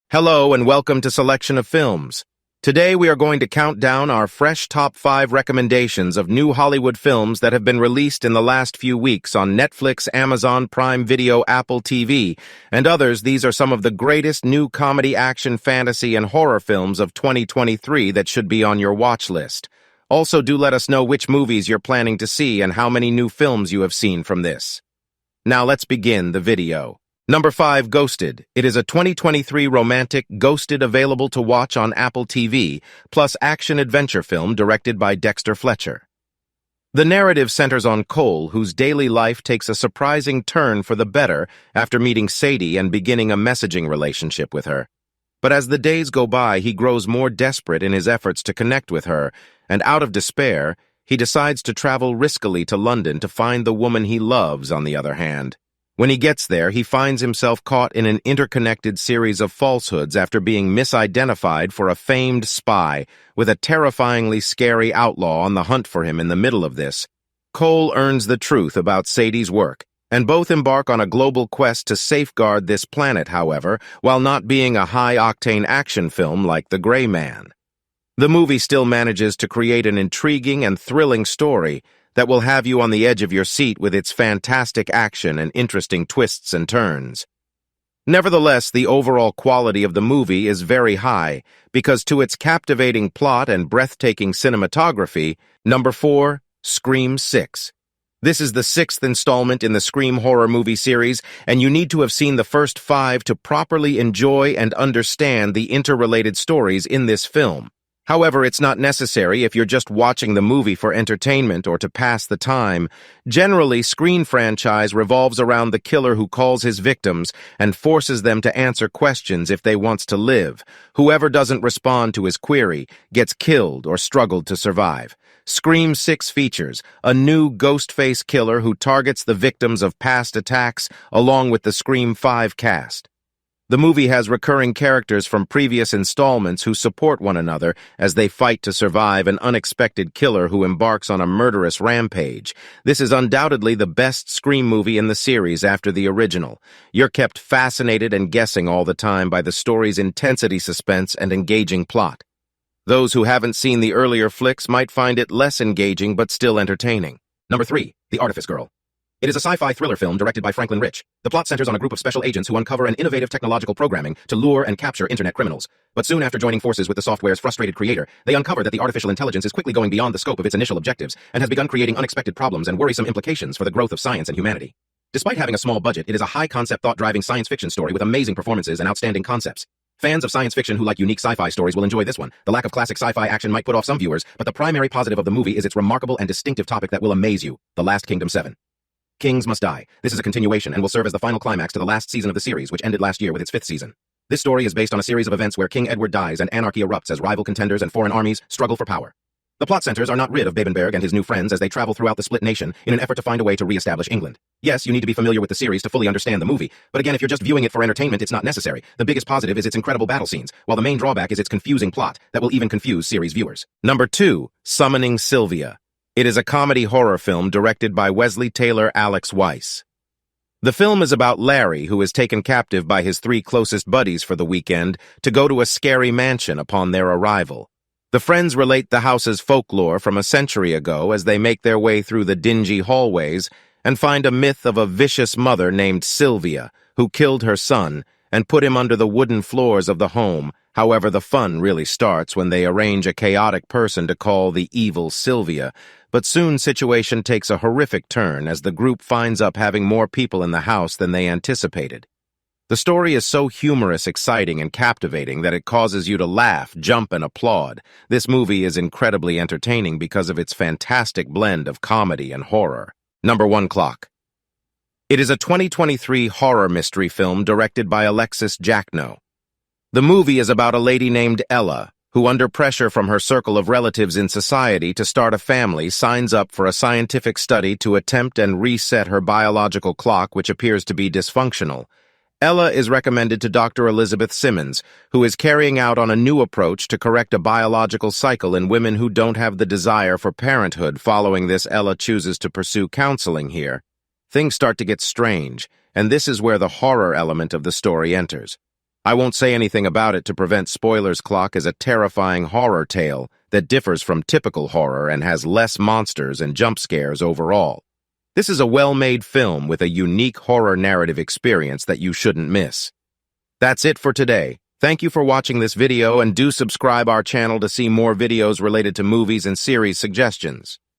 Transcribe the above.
Hello and welcome to Selection of Films. Today we are going to count down our fresh top 5 recommendations of new Hollywood films that have been released in the last few weeks on Netflix, Amazon Prime Video, Apple TV, and others. These are some of the greatest new comedy, action, fantasy, and horror films of 2023 that should be on your watch list. Also, do let us know which movies you're planning to see and how many new films you have seen from this. Now let's begin the video. Number 5, Ghosted. It is a 2023 romantic Ghosted available to watch on Apple TV, plus action-adventure film directed by Dexter Fletcher. The narrative centers on Cole, whose daily life takes a surprising turn for the better after meeting Sadie and beginning a messaging relationship with her. But as the days go by, he grows more desperate in his efforts to connect with her, and out of despair, he decides to travel riskily to London to find the woman he loves, on the other hand. When he gets there, he finds himself caught in an interconnected series of falsehoods after being misidentified for a famed spy, with a terrifyingly scary outlaw on the hunt for him in the middle of this. Cole earns the truth about Sadie's work, and both embark on a global quest to safeguard this planet, however, while not being a high-octane action film like The Gray Man. The movie still manages to create an intriguing and thrilling story that will have you on the edge of your seat with its fantastic action and interesting twists and turns. Nevertheless, the overall quality of the movie is very high because to its captivating plot and breathtaking cinematography. Number 4, Scream 6. This is the 6th installment in the Scream horror movie series, and you need to have seen the first 5 to properly enjoy and understand the interrelated stories in this film. However, it's not necessary if you're just watching the movie for entertainment or to pass the time. Generally, Scream franchise revolves around the killer who calls his victims and forces them to answer questions if they wants to live. Whoever doesn't respond to his query gets killed or struggled to survive. Scream 6 features a new Ghostface killer who targets the victims of past attacks along with the Scream 5 cast. The movie has recurring characters from previous installments who support one another as they fight to survive an unexpected killer who embarks on a murderous rampage. This is undoubtedly the best Scream movie in the series after the original. You're kept fascinated and guessing all the time by the story's intensity, suspense, and engaging plot. Those who haven't seen the earlier flicks might find it less engaging but still entertaining. Number 3, The Artifice Girl. It is a sci-fi thriller film directed by Franklin Rich. The plot centers on a group of special agents who uncover an innovative technological programming to lure and capture internet criminals. But soon after joining forces with the software's frustrated creator, they uncover that the artificial intelligence is quickly going beyond the scope of its initial objectives and has begun creating unexpected problems and worrisome implications for the growth of science and humanity. Despite having a small budget, it is a high-concept, thought-driving science fiction story with amazing performances and outstanding concepts. Fans of science fiction who like unique sci-fi stories will enjoy this one. The lack of classic sci-fi action might put off some viewers, but the primary positive of the movie is its remarkable and distinctive topic that will amaze you: The Last Kingdom 7. Kings Must Die. This is a continuation and will serve as the final climax to the last season of the series, which ended last year with its 5th season. This story is based on a series of events where King Edward dies and anarchy erupts as rival contenders and foreign armies struggle for power. The plot centers are not rid of Babenberg and his new friends as they travel throughout the split nation in an effort to find a way to re-establish England. Yes, you need to be familiar with the series to fully understand the movie, but again, if you're just viewing it for entertainment, it's not necessary. The biggest positive is its incredible battle scenes, while the main drawback is its confusing plot that will even confuse series viewers. Number 2, Summoning Sylvia. It is a comedy horror film directed by Wesley Taylor Alex Weiss. The film is about Larry, who is taken captive by his 3 closest buddies for the weekend to go to a scary mansion upon their arrival. The friends relate the house's folklore from a century ago as they make their way through the dingy hallways and find a myth of a vicious mother named Sylvia, who killed her son and put him under the wooden floors of the home. However, the fun really starts when they arrange a chaotic person to call the evil Sylvia, but soon situation takes a horrific turn as the group finds up having more people in the house than they anticipated. The story is so humorous, exciting, and captivating that it causes you to laugh, jump, and applaud. This movie is incredibly entertaining because of its fantastic blend of comedy and horror. Number 1, Clock. It is a 2023 horror mystery film directed by Alexis Jackno. The movie is about a lady named Ella, who, under pressure from her circle of relatives in society to start a family, signs up for a scientific study to attempt and reset her biological clock, which appears to be dysfunctional. Ella is recommended to Dr. Elizabeth Simmons, who is carrying out on a new approach to correct a biological cycle in women who don't have the desire for parenthood. Following this, Ella chooses to pursue counseling here. Things start to get strange, and this is where the horror element of the story enters. I won't say anything about it to prevent spoilers. Clock is a terrifying horror tale that differs from typical horror and has less monsters and jump scares overall. This is a well-made film with a unique horror narrative experience that you shouldn't miss. That's it for today. Thank you for watching this video and do subscribe our channel to see more videos related to movies and series suggestions.